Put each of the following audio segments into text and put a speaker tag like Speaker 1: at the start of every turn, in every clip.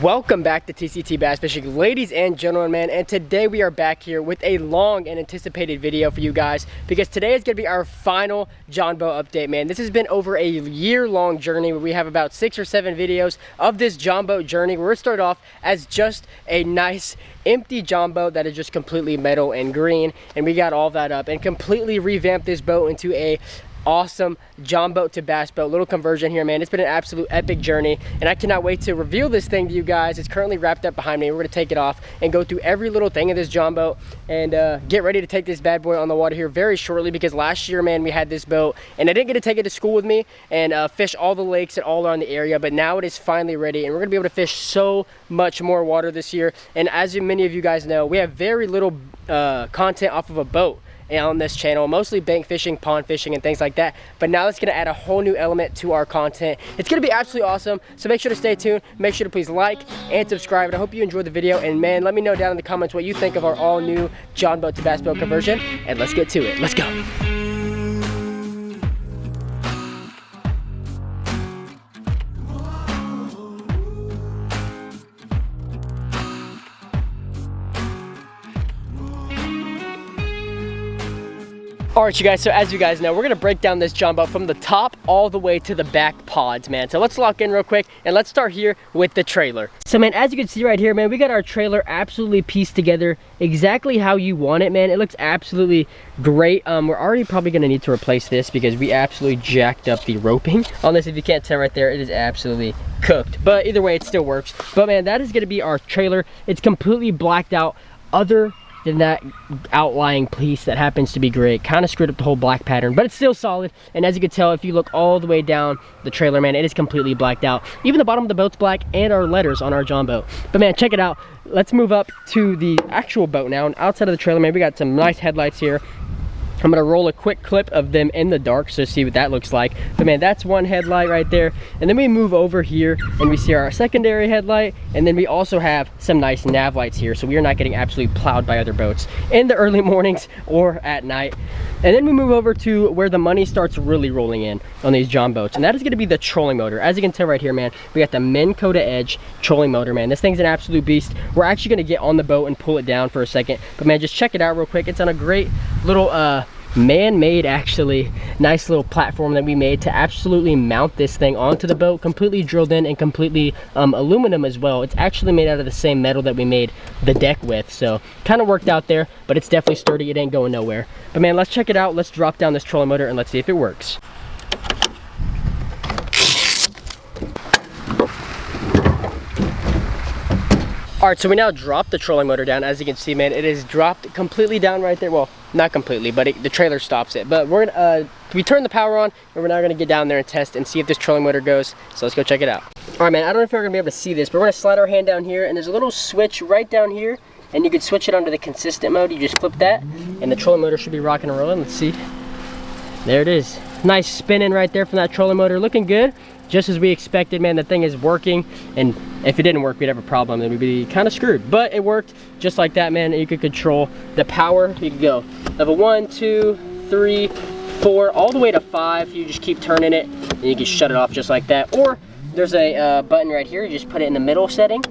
Speaker 1: Welcome back to TCT Bass Fishing, ladies and gentlemen, man. And today we are back here with a long and anticipated video for you guys, because today is going to be our final Jon Boat update, man. This has been over a year-long journey where we have about 6 or 7 videos of this Jon Boat journey, where it started off as just a nice empty Jon Boat that is just completely metal and green, and we got all that up and completely revamped this boat into a awesome Jon Boat to bass boat. Little conversion here, man. It's been an absolute epic journey, and I cannot wait to reveal this thing to you guys. It's currently wrapped up behind me. We're gonna take it off and go through every little thing of this Jon Boat and get ready to take this bad boy on the water here very shortly, because last year, man, we had this boat and I didn't get to take it to school with me and fish all the lakes and all around the area, but now it is finally ready and we're gonna be able to fish so much more water this year. And as many of you guys know, we have very little content off of a boat on this channel, mostly bank fishing, pond fishing, and things like that. But now it's gonna add a whole new element to our content. It's gonna be absolutely awesome, so make sure to stay tuned. Make sure to please like and subscribe, and I hope you enjoyed the video. And man, let me know down in the comments what you think of our all new Jon Boat to bass boat conversion, and let's get to it. Let's go. Alright, you guys, so as you guys know, we're going to break down this Jon Boat from the top all the way to the back pods, man. So let's lock in real quick, and let's start here with the trailer. So, man, as you can see right here, man, we got our trailer absolutely pieced together exactly how you want it, man. It looks absolutely great. We're already probably going to need to replace this because we absolutely jacked up the roping on this. If you can't tell right there, it is absolutely cooked. But either way, it still works. But, man, that is going to be our trailer. It's completely blacked out. Other than that outlying piece that happens to be gray, kind of screwed up the whole black pattern, but it's still solid. And as you can tell, if you look all the way down the trailer, man, it is completely blacked out. Even the bottom of the boat's black, and our letters on our Jon Boat. But man, check it out. Let's move up to the actual boat now. And outside of the trailer, man, we got some nice headlights here. I'm gonna roll a quick clip of them in the dark so see what that looks like. But man, that's one headlight right there. And then we move over here and we see our secondary headlight, and then we also have some nice nav lights here, so we are not getting absolutely plowed by other boats in the early mornings or at night. And then we move over to where the money starts really rolling in on these Jon Boats, and that is gonna be the trolling motor. As you can tell right here, man, we got the Minn Kota Edge trolling motor, man. This thing's an absolute beast. We're actually gonna get on the boat and pull it down for a second, but man, just check it out real quick. It's on a great little man-made, actually nice little platform that we made to absolutely mount this thing onto the boat, completely drilled in and completely aluminum as well. It's actually made out of the same metal that we made the deck with, so kind of worked out there, but it's definitely sturdy. It ain't going nowhere. But man, let's check it out. Let's drop down this trolling motor and let's see if it works. Alright, so we now dropped the trolling motor down. As you can see, man, it is dropped completely down right there. Well, not completely, but the trailer stops it. But we're gonna we turn the power on, and we're now gonna get down there and test and see if this trolling motor goes. So let's go check it out. Alright, man, I don't know if you're gonna be able to see this, but we're gonna slide our hand down here, and there's a little switch right down here, and you can switch it onto the consistent mode. You just flip that, and the trolling motor should be rocking and rolling. Let's see. There it is. Nice spinning right there from that trolling motor. Looking good. Just as we expected, man. The thing is working, and if it didn't work, we'd have a problem, then we'd be kind of screwed. But it worked just like that, man. You could control the power. You could go level 1, 2, 3, 4, all the way to 5. You just keep turning it, and you can shut it off just like that. Or there's a button right here. You just put it in the middle setting,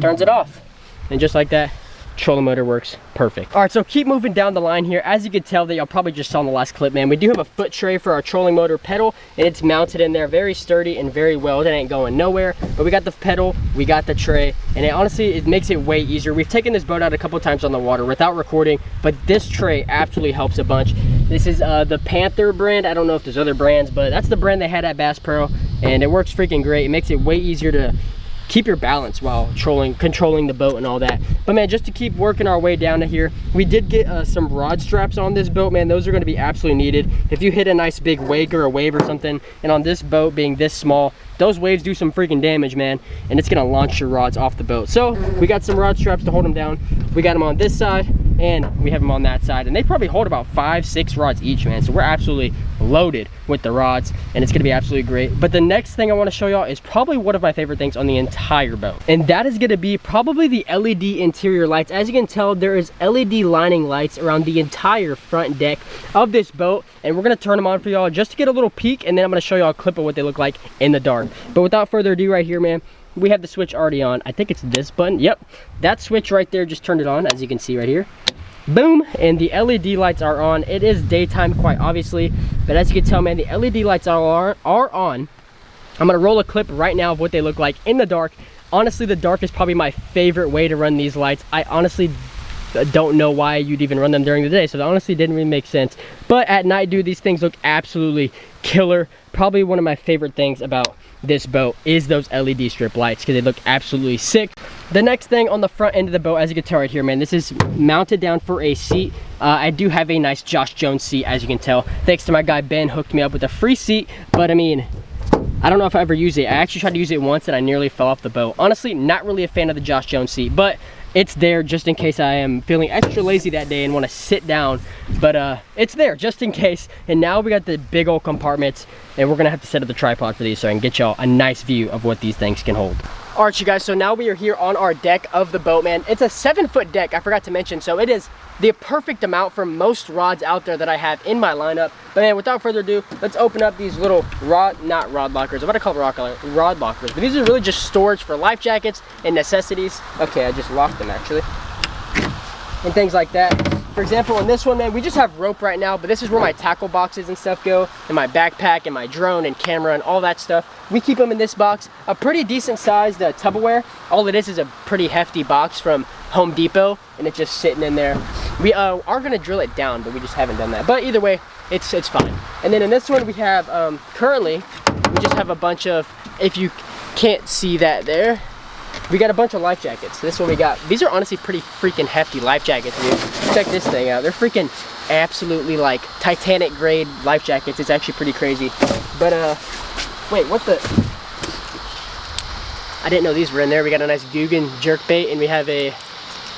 Speaker 1: turns it off, and just like that, trolling motor works perfect. All right, so keep moving down the line here. As you can tell, that y'all probably just saw in the last clip, man, we do have a foot tray for our trolling motor pedal, and it's mounted in there very sturdy and very well. It ain't going nowhere, but we got the pedal, we got the tray, and it makes it way easier. We've taken this boat out a couple times on the water without recording, but this tray absolutely helps a bunch. This is the Panther brand. I don't know if there's other brands, but that's the brand they had at Bass Pro, and it works freaking great. It makes it way easier to keep your balance while controlling the boat and all that. But man, just to keep working our way down to here, we did get some rod straps on this boat, man. Those are going to be absolutely needed if you hit a nice big wake or a wave or something, and on this boat being this small, those waves do some freaking damage, man, and it's gonna launch your rods off the boat. So we got some rod straps to hold them down. We got them on this side, and we have them on that side, and they probably hold about 5-6 rods each, man. So we're absolutely loaded with the rods, and it's gonna be absolutely great. But the next thing I want to show y'all is probably one of my favorite things on the entire boat, and that is gonna be probably the LED interior lights. As you can tell, there is LED lining lights around the entire front deck of this boat, and we're gonna turn them on for y'all just to get a little peek, and then I'm gonna show y'all a clip of what they look like in the dark. But without further ado, right here, man, we have the switch already on. I think it's this button. Yep, that switch right there just turned it on, as you can see right here. Boom, and the LED lights are on. It is daytime, quite obviously, but as you can tell, man, the LED lights are on. I'm gonna roll a clip right now of what they look like in the dark. Honestly, the dark is probably my favorite way to run these lights. I honestly don't know why you'd even run them during the day, so that honestly didn't really make sense. But at night, dude, these things look absolutely killer. Probably one of my favorite things about this boat is those LED strip lights, because they look absolutely sick. The next thing on the front end of the boat, as you can tell right here, man, this is mounted down for a seat. I do have a nice Josh Jones seat, as you can tell. Thanks to my guy Ben, hooked me up with a free seat. But I mean, I don't know if I ever use it. I actually tried to use it once and I nearly fell off the boat. Honestly, not really a fan of the Josh Jones seat, but it's there just in case I am feeling extra lazy that day and want to sit down. But it's there just in case. And now we got the big old compartments, and we're gonna have to set up the tripod for these so I can get y'all a nice view of what these things can hold. All right, you guys, so now we are here on our deck of the boat, man. It's a 7-foot deck, I forgot to mention, so it is the perfect amount for most rods out there that I have in my lineup. But man, without further ado, let's open up these little not rod lockers. I'm about to call them rod lockers, but these are really just storage for life jackets and necessities. Okay, I just locked them actually. And things like that. For example, in this one, man, we just have rope right now, but this is where my tackle boxes and stuff go, and my backpack and my drone and camera and all that stuff. We keep them in this box, a pretty decent sized Tupperware. All it is a pretty hefty box from Home Depot, and it's just sitting in there. We are gonna drill it down, but we just haven't done that. But either way, it's fine. And then in this one, we have currently we just have a bunch of, if you can't see that there, we got a bunch of life jackets. This is what we got. These are honestly pretty freaking hefty life jackets, dude. Check this thing out. They're freaking absolutely like Titanic grade life jackets. It's actually pretty crazy. But wait, what the? I didn't know these were in there. We got a nice Googan jerkbait, and we have a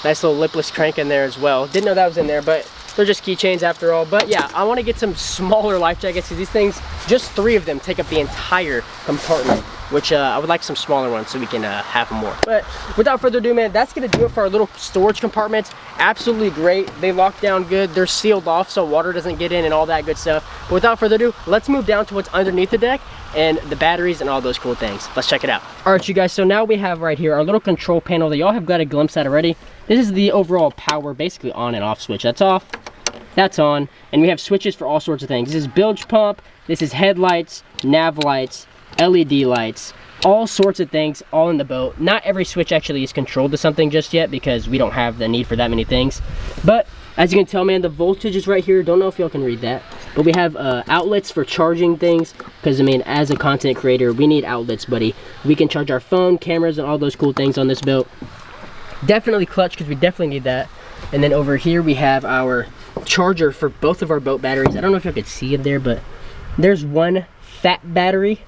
Speaker 1: nice little lipless crank in there as well. Didn't know that was in there, but they're just keychains after all. But yeah, I want to get some smaller life jackets, because these things, just 3 of them take up the entire compartment, which I would like some smaller ones so we can have more. But without further ado, man, that's gonna do it for our little storage compartments. Absolutely great. They lock down good. They're sealed off so water doesn't get in and all that good stuff. But without further ado, let's move down to what's underneath the deck and the batteries and all those cool things. Let's check it out. All right, you guys, so now we have right here our little control panel that y'all have got a glimpse at already. This is the overall power, basically on and off switch. That's off, that's on, and we have switches for all sorts of things. This is bilge pump, this is headlights, nav lights, LED lights, all sorts of things all in the boat. Not every switch actually is controlled to something just yet, because we don't have the need for that many things. But as you can tell, man, the voltage is right here. Don't know if y'all can read that, but we have outlets for charging things, because I mean, as a content creator, we need outlets, buddy. We can charge our phone, cameras, and all those cool things on this boat. Definitely clutch, because we definitely need that. And then over here we have our charger for both of our boat batteries. I don't know if you could see it there, but there's one fat battery,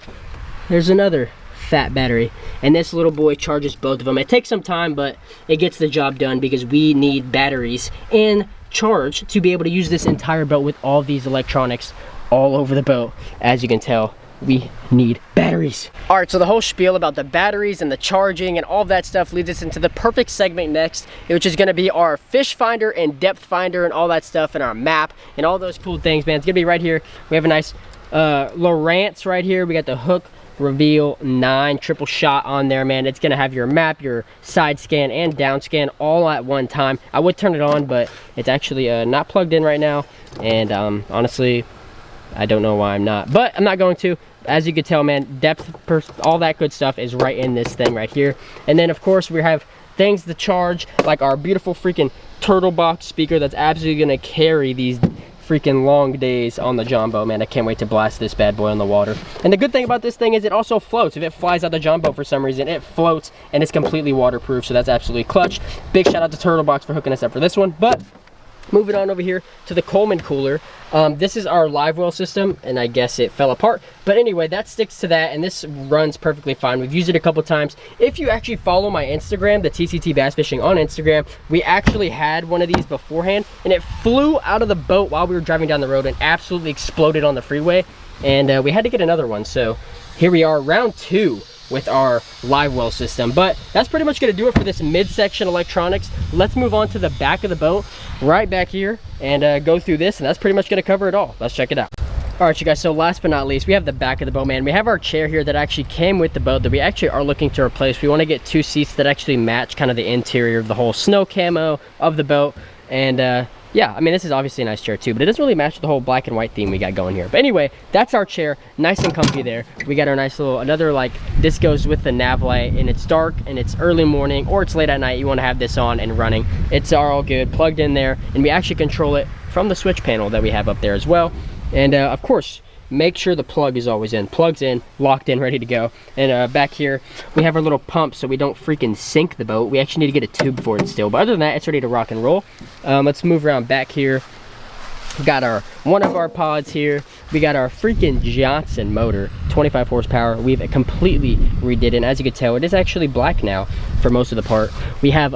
Speaker 1: there's another fat battery, and this little boy charges both of them. It takes some time, but it gets the job done, because we need batteries and charge to be able to use this entire boat with all these electronics all over the boat. As you can tell, we need batteries. All right, so the whole spiel about the batteries and the charging and all of that stuff leads us into the perfect segment next, which is gonna be our fish finder and depth finder and all that stuff, and our map and all those cool things, man. It's gonna be right here. We have a nice Lowrance right here. We got the Hook Reveal 9 triple shot on there, man. It's gonna have your map, your side scan, and down scan all at one time. I would turn it on, but it's actually not plugged in right now, and honestly, I don't know why I'm not, but I'm not going to. As you can tell, man, depth, all that good stuff is right in this thing right here. And then of course we have things to charge, like our beautiful freaking turtle box speaker that's absolutely gonna carry these freaking long days on the Jon Boat, man. I can't wait to blast this bad boy on the water. And the good thing about this thing is it also floats. If it flies out the Jon Boat for some reason, it floats, and it's completely waterproof, so that's absolutely clutch. Big shout out to Turtle Box for hooking us up for this one. But moving on over here to the Coleman cooler. This is our live well system, and I guess it fell apart. But anyway, that sticks to that, and this runs perfectly fine. We've used it a couple times. If you actually follow my Instagram, the TCT Bass Fishing on Instagram, we actually had one of these beforehand, and it flew out of the boat while we were driving down the road and absolutely exploded on the freeway. And we had to get another one. So here we are, round 2 with our live well system. But that's pretty much gonna do it for this midsection electronics. Let's move on to the back of the boat, right back here, and go through this, and that's pretty much gonna cover it all. Let's check it out. All All right, you guys, so last but not least, we have the back of the boat, man. We have our chair here that actually came with the boat that we actually are looking to replace. We want to get 2 seats that actually match kind of the interior of the whole snow camo of the boat. And yeah, I mean, this is obviously a nice chair too, but it doesn't really match the whole black and white theme we got going here. But anyway, that's our chair, nice and comfy there. We got our nice little, another like, this goes with the nav light, and it's dark and it's early morning or it's late at night, you want to have this on and running. It's all good, plugged in there, and we actually control it from the switch panel that we have up there as well. And of course, make sure the plug is always in. Plugs in, locked in, ready to go. And back here, we have our little pump so we don't freaking sink the boat. We actually need to get a tube for it still. But other than that, it's ready to rock and roll. Let's move around back here. We got one of our pods here. We got our freaking Johnson motor, 25 horsepower. We've completely redid it. And as you can tell, it is actually black now for most of the part. We have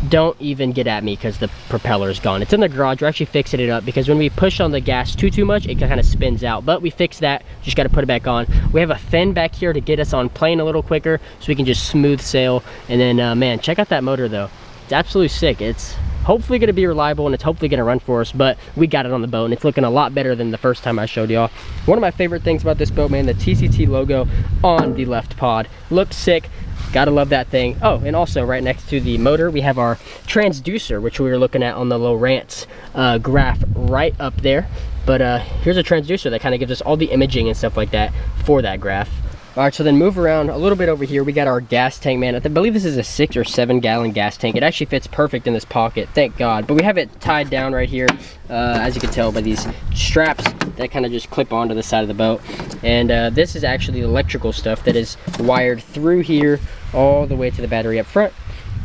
Speaker 1: don't even get at me because the propeller is gone. It's in the garage. We're actually fixing it up because when we push on the gas too much, it kind of spins out. But we fixed that. Just got to put it back on. We have a fin back here to get us on plane a little quicker so we can just smooth sail. And then man, check out that motor though. It's absolutely sick. It's hopefully going to be reliable and it's hopefully going to run for us, but we got it on the boat and it's looking a lot better than the first time I showed y'all. One of my favorite things about this boat, man, the TCT logo on the left pod looks sick. Gotta love that thing. Oh, and also right next to the motor, we have our transducer, which we were looking at on the Lowrance graph right up there. But here's a transducer that kind of gives us all the imaging and stuff like that for that graph. All right, so then move around a little bit over here. We got our gas tank, man. I believe this is a 6 or 7 gallon gas tank. It actually fits perfect in this pocket, thank God. But we have it tied down right here, as you can tell by these straps that kind of just clip onto the side of the boat. And this is actually electrical stuff that is wired through here all the way to the battery up front.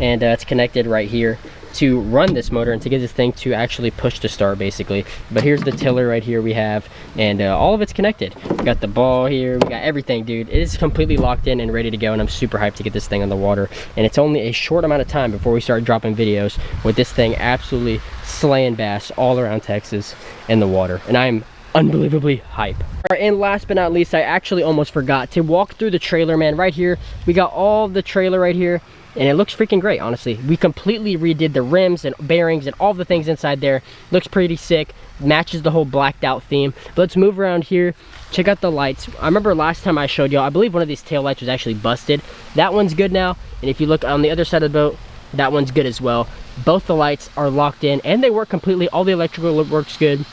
Speaker 1: And it's connected right here to run this motor and to get this thing to actually push to start basically. But here's the tiller right here we have, and all of it's connected. We got the ball here, we got everything, dude. It is completely locked in and ready to go, and I'm super hyped to get this thing on the water. And it's only a short amount of time before we start dropping videos with this thing absolutely slaying bass all around Texas in the water, and I'm unbelievably hype. All right, and last but not least, I actually almost forgot to walk through the trailer, man. Right here we got all the trailer right here, and it looks freaking great, honestly. We completely redid the rims and bearings and all the things inside there. Looks pretty sick, matches the whole blacked out theme. But let's move around here, check out the lights. I remember last time I showed y'all, I believe one of these tail lights was actually busted. That one's good now, and if you look on the other side of the boat, that one's good as well. Both the lights are locked in and they work completely. All the electrical works good.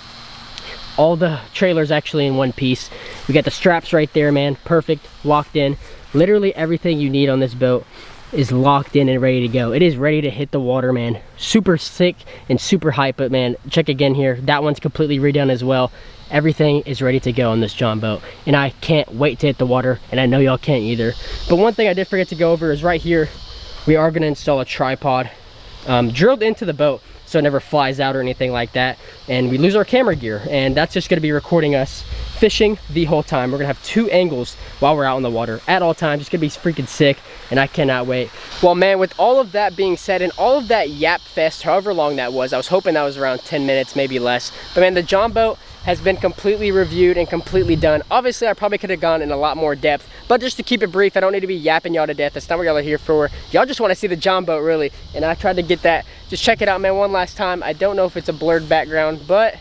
Speaker 1: All the trailers actually in one piece. We got the straps right there, man, perfect, locked in. Literally everything you need on this boat is locked in and ready to go. It is ready to hit the water, man. Super sick and super hype. But man, check again here, that one's completely redone as well. Everything is ready to go on this Jon Boat, and I can't wait to hit the water, and I know y'all can't either. But one thing I did forget to go over is right here, we are going to install a tripod drilled into the boat so it never flies out or anything like that, and we lose our camera gear, and that's just going to be recording us fishing the whole time. We're gonna have 2 angles while we're out in the water at all times. It's gonna be freaking sick, and I cannot wait. Well, man, with all of that being said and all of that yap fest, however long that was, I was hoping that was around 10 minutes, maybe less. But man, the Jon Boat has been completely reviewed and completely done. Obviously, I probably could have gone in a lot more depth, but just to keep it brief, I don't need to be yapping y'all to death. That's not what y'all are here for. Y'all just want to see the Jon Boat, really, and I tried to get that. Just check it out, man, one last time. I don't know if it's a blurred background, but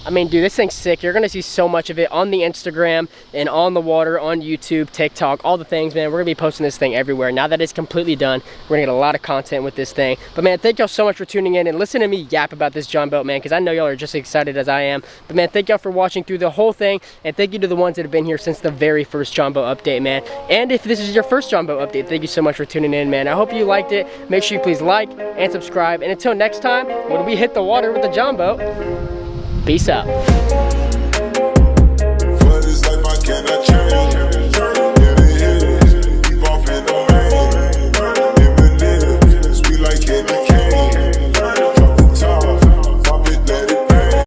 Speaker 1: I mean, dude, this thing's sick. You're gonna see so much of it on the Instagram and on the water, on YouTube, TikTok, all the things, man. We're gonna be posting this thing everywhere. Now that it's completely done, we're gonna get a lot of content with this thing. But man, thank y'all so much for tuning in and listening to me yap about this Jon Boat, man, because I know y'all are just as excited as I am. But man, thank y'all for watching through the whole thing, and thank you to the ones that have been here since the very first Jon Boat update, man. And if this is your first Jon Boat update, thank you so much for tuning in, man. I hope you liked it. Make sure you please like and subscribe. And until next time, when we hit the water with the Jon Boat, peace out.